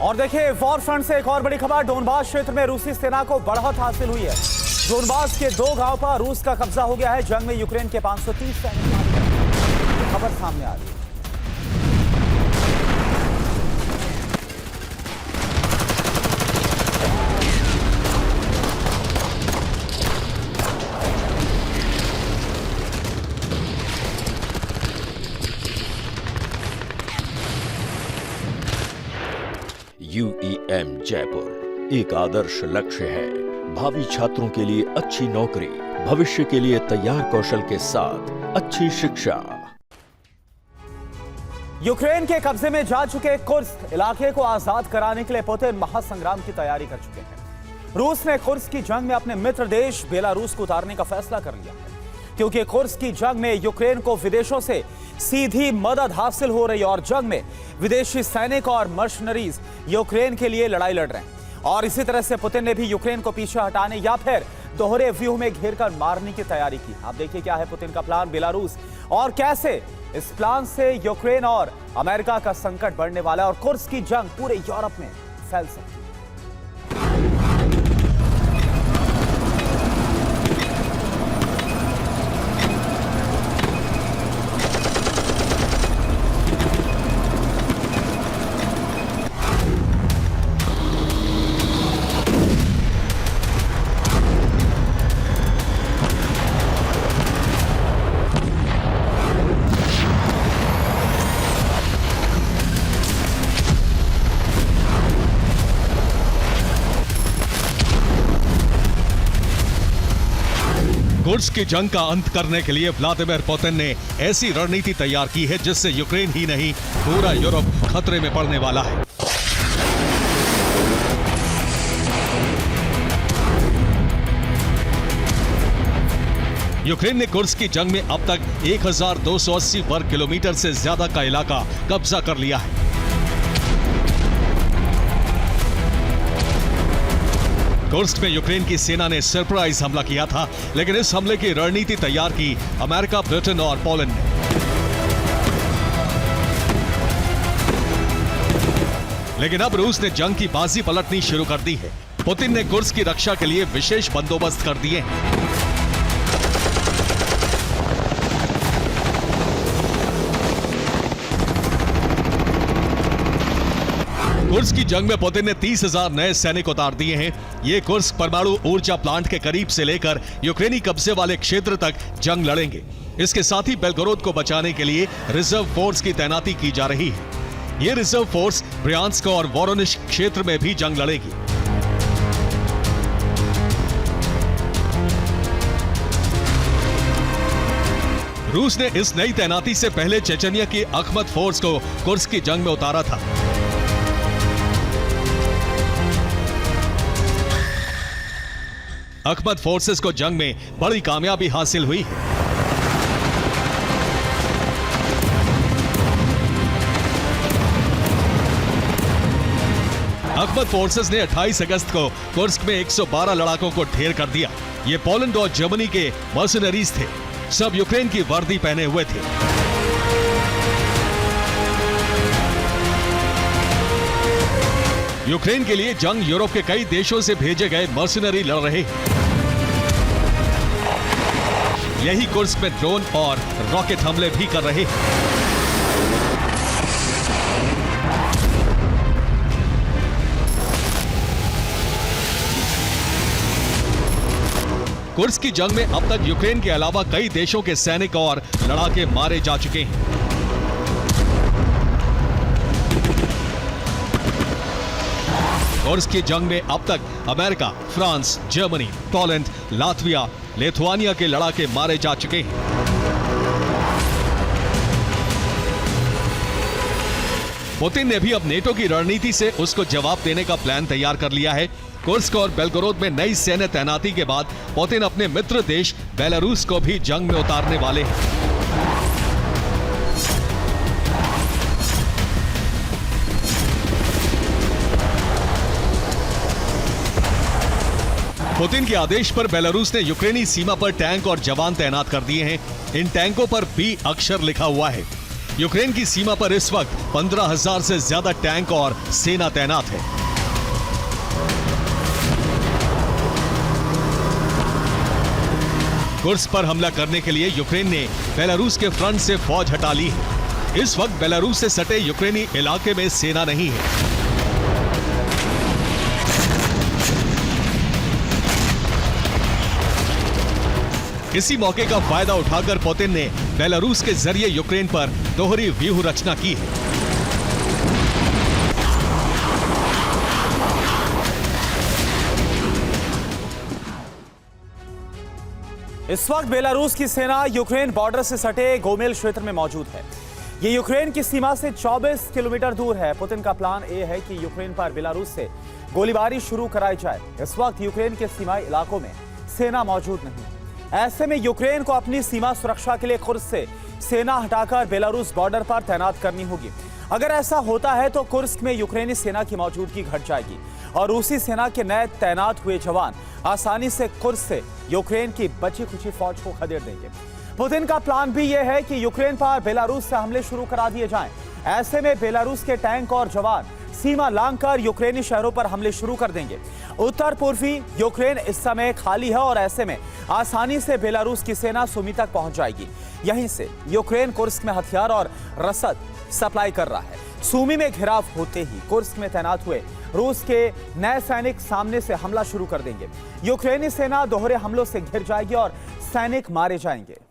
और देखिए war front से एक और बड़ी खबर। डोनबास क्षेत्र में रूसी सेना को बढ़त हासिल हुई है। डोनबास के 2 गांव पर रूस का कब्जा हो गया है। जंग में यूक्रेन के 530 सैनिक मारे गए। खबर सामने आ रही है। UEM जयपुर एक आदर्श लक्ष्य है। भावी छात्रों के लिए अच्छी नौकरी, भविष्य के लिए तैयार कौशल के साथ अच्छी शिक्षा। यूक्रेन के कब्जे में जा चुके कुर्स्क इलाके को आजाद कराने के लिए पुतिन महासंग्राम की तैयारी कर चुके हैं। रूस ने कुर्स्क की जंग में अपने मित्र देश बेलारूस को उतारने का फैसला कर लिया है, क्योंकि कुर्स्क की जंग में यूक्रेन को विदेशों से सीधी मदद हासिल हो रही है और जंग में विदेशी सैनिक और मर्शनरीज यूक्रेन के लिए लड़ाई लड़ रहे हैं। और इसी तरह से पुतिन ने भी यूक्रेन को पीछे हटाने या फिर दोहरे व्यूह में घेरकर मारने की तैयारी की। आप देखिए क्या है पुतिन का प्लान बेलारूस और कैसे इस प्लान से यूक्रेन और अमेरिका का संकट बढ़ने वाला है और कुर्स्क की जंग पूरे यूरोप में फैल सकती है। कुर्स्क की जंग का अंत करने के लिए व्लादिमीर पुतिन ने ऐसी रणनीति तैयार की है जिससे यूक्रेन ही नहीं पूरा यूरोप खतरे में पड़ने वाला है। यूक्रेन ने कुर्स्क की जंग में अब तक 1280 वर्ग किलोमीटर से ज्यादा का इलाका कब्जा कर लिया है। कुर्स्क में यूक्रेन की सेना ने सरप्राइज हमला किया था, लेकिन इस हमले की रणनीति तैयार की अमेरिका, ब्रिटेन और पोलैंड ने। लेकिन अब रूस ने जंग की बाजी पलटनी शुरू कर दी है। पुतिन ने कुर्स्क की रक्षा के लिए विशेष बंदोबस्त कर दिए हैं। कुर्स्क की जंग में पुतिन ने 30,000 नए सैनिक उतार दिए हैं। ये कुर्स्क परमाणु ऊर्जा प्लांट के करीब से लेकर यूक्रेनी कब्जे वाले क्षेत्र तक जंग लड़ेंगे। इसके साथ ही बेलगोरोद को बचाने के लिए रिजर्व फोर्स की तैनाती की जा रही है। ये रिजर्व फोर्स ब्रियांस्क और वोरोनिश क्षेत्र में भी जंग लड़ेगी। रूस ने इस नई तैनाती से पहले चेचनिया की अखमत फोर्स को कुर्स्क की जंग में उतारा था। अखमत फोर्सेस को जंग में बड़ी कामयाबी हासिल हुई है। अखमत फोर्सेस ने 28 अगस्त को कुर्स्क में 112 लड़ाकों को ढेर कर दिया। ये पोलैंड और जर्मनी के मर्सनरीज थे। सब यूक्रेन की वर्दी पहने हुए थे। यूक्रेन के लिए जंग यूरोप के कई देशों से भेजे गए मर्सनरी लड़ रहे हैं। यही कुर्स्क में ड्रोन और रॉकेट हमले भी कर रहे हैं। कुर्स्क की जंग में अब तक यूक्रेन के अलावा कई देशों के सैनिक और लड़ाके मारे जा चुके हैं। कुर्स्क की जंग में अब तक America, France, Germany, Poland, Latvia, Lithuania के लड़ाके मारे जा चुके हैं। पुतिन ने भी अब नेटो की रणनीति से उसको जवाब देने का प्लान तैयार कर लिया है। कुर्स्क और बेलगोरोद में नई सैन्य तैनाती के बाद पुतिन अपने मित्र देश बेलारूस को भी जंग में उतारने वाले हैं। पुतिन के आदेश पर बेलारूस ने यूक्रेनी सीमा पर टैंक और जवान तैनात कर दिए हैं। इन टैंकों पर बी अक्षर लिखा हुआ है। यूक्रेन की सीमा पर इस वक्त 15,000 से ज्यादा टैंक और सेना तैनात है। कुर्स्क पर हमला करने के लिए यूक्रेन ने बेलारूस के फ्रंट से फौज हटा ली है। इस वक्त बेलारूस से सटे यूक्रेनी इलाके में सेना नहीं है। इसी मौके का फायदा उठाकर पुतिन ने बेलारूस के जरिए यूक्रेन पर दोहरी व्यूह रचना की है। इस वक्त बेलारूस की सेना यूक्रेन बॉर्डर से सटे गोमेल क्षेत्र में मौजूद है। ये यूक्रेन की सीमा से 24 किलोमीटर दूर है। पुतिन का प्लान ये है कि यूक्रेन पर बेलारूस से गोलीबारी शुरू कराई जाए। इस वक्त यूक्रेन के सीमाई इलाकों में सेना मौजूद नहीं। ऐसे में यूक्रेन को अपनी सीमा सुरक्षा के लिए कुर्स्क से सेना हटाकर बेलारूस बॉर्डर पर तैनात करनी होगी। अगर ऐसा होता है तो कुर्स्क में यूक्रेनी सेना की मौजूदगी घट जाएगी और रूसी सेना के नए तैनात हुए जवान आसानी से कुर्स्क से यूक्रेन की बची खुची फौज को खदेड़ देंगे। पुतिन का प्लान भी यह है कि यूक्रेन पर बेलारूस से हमले शुरू करा दिए जाएं। ऐसे में बेलारूस के टैंक और जवान सीमा लांघकर यूक्रेनी शहरों पर हमले शुरू कर देंगे। उत्तर पूर्वी यूक्रेन इस समय खाली है और ऐसे में आसानी से बेलारूस की सेना सुमी तक पहुंच जाएगी। यहीं से यूक्रेन कुर्स्क में हथियार और रसद सप्लाई कर रहा है। सुमी में घिराव होते ही कुर्स्क में तैनात हुए रूस के नए सैनिक सामने से हमला शुरू कर देंगे। यूक्रेनी सेना दोहरे हमलों से घिर जाएगी और सैनिक मारे जाएंगे।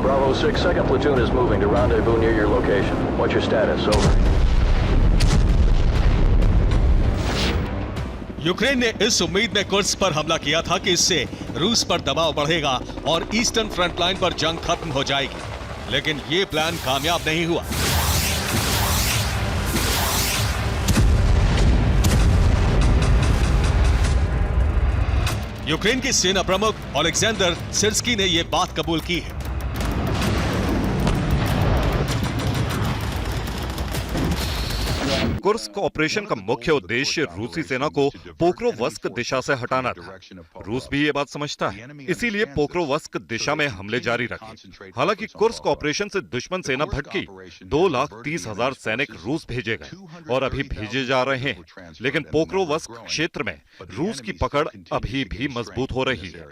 Bravo 6, 2nd platoon is moving to rendezvous near your location. What's your status? Over. Ukraine ने इस उम्मीद में कुर्स्क पर हमला किया था कि इससे रूस पर दबाव बढ़ेगा और ईस्टर्न फ्रंट लाइन पर जंग खत्म हो जाएगी। लेकिन ये प्लान कामयाब नहीं हुआ। यूक्रेन की सेना प्रमुख ओलेक्जेंडर सिर्स्की ने यह बात कबूल की है। कुर्स्क ऑपरेशन का मुख्य उद्देश्य रूसी सेना को पोक्रोवस्क दिशा से हटाना था। रूस भी ये बात समझता है, इसीलिए पोक्रोवस्क दिशा में हमले जारी रखे। हालांकि कुर्स्क ऑपरेशन से दुश्मन सेना भटकी। 2,30,000 सैनिक रूस भेजे गए और अभी भेजे जा रहे हैं, लेकिन पोक्रोवस्क क्षेत्र में रूस की पकड़ अभी भी मजबूत हो रही है।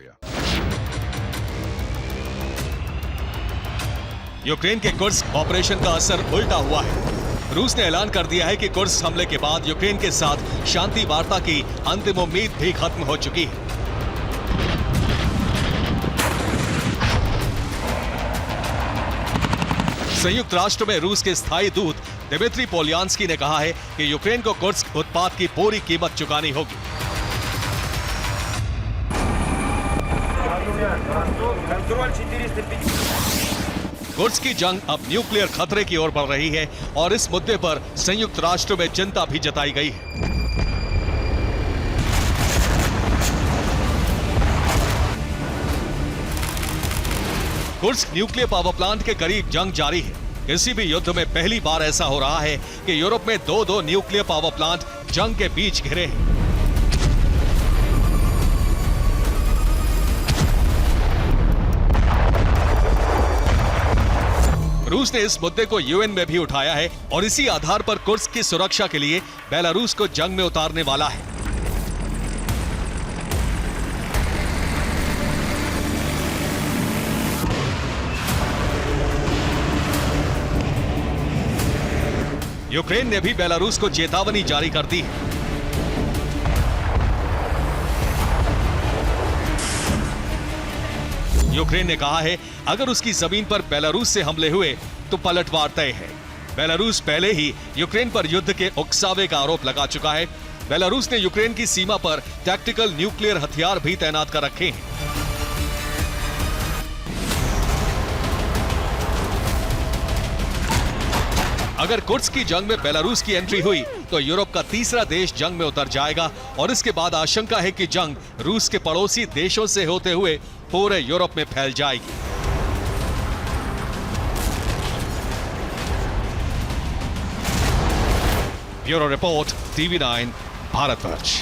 यूक्रेन के कुर्स्क ऑपरेशन का असर उल्टा हुआ है। रूस ने ऐलान कर दिया है कि कुर्स्क हमले के बाद यूक्रेन के साथ शांति वार्ता की अंतिम उम्मीद भी खत्म हो चुकी है। संयुक्त राष्ट्र में रूस के स्थायी दूत दिमित्री पोलियान्स्की ने कहा है कि यूक्रेन को कुर्स्क उत्पाद की पूरी कीमत चुकानी होगी। कुर्स्क की जंग अब न्यूक्लियर खतरे की ओर बढ़ रही है और इस मुद्दे पर संयुक्त राष्ट्र में चिंता भी जताई गई है। कुर्स्क न्यूक्लियर पावर प्लांट के करीब जंग जारी है। किसी भी युद्ध में पहली बार ऐसा हो रहा है कि यूरोप में दो न्यूक्लियर पावर प्लांट जंग के बीच घिरे हैं। रूस ने इस मुद्दे को यूएन में भी उठाया है और इसी आधार पर कुर्स्क की सुरक्षा के लिए बेलारूस को जंग में उतारने वाला है। यूक्रेन ने भी बेलारूस को चेतावनी जारी कर दी है। यूक्रेन ने कहा है अगर उसकी जमीन पर बेलारूस से हमले हुए तो पलटवार तय है। बेलारूस पहले ही यूक्रेन पर युद्ध के उकसावे का आरोप लगा चुका है। बेलारूस ने यूक्रेन की सीमा पर टैक्टिकल न्यूक्लियर हथियार भी तैनात कर रखे हैं। अगर कुर्स्क की जंग में बेलारूस की एंट्री हुई तो यूरोप का तीसरा देश जंग में उतर जाएगा और इसके बाद आशंका है कि जंग रूस के पड़ोसी देशों से होते हुए पूरे यूरोप में फैल जाएगी। Bureau report, TV9, Bharatvarsh.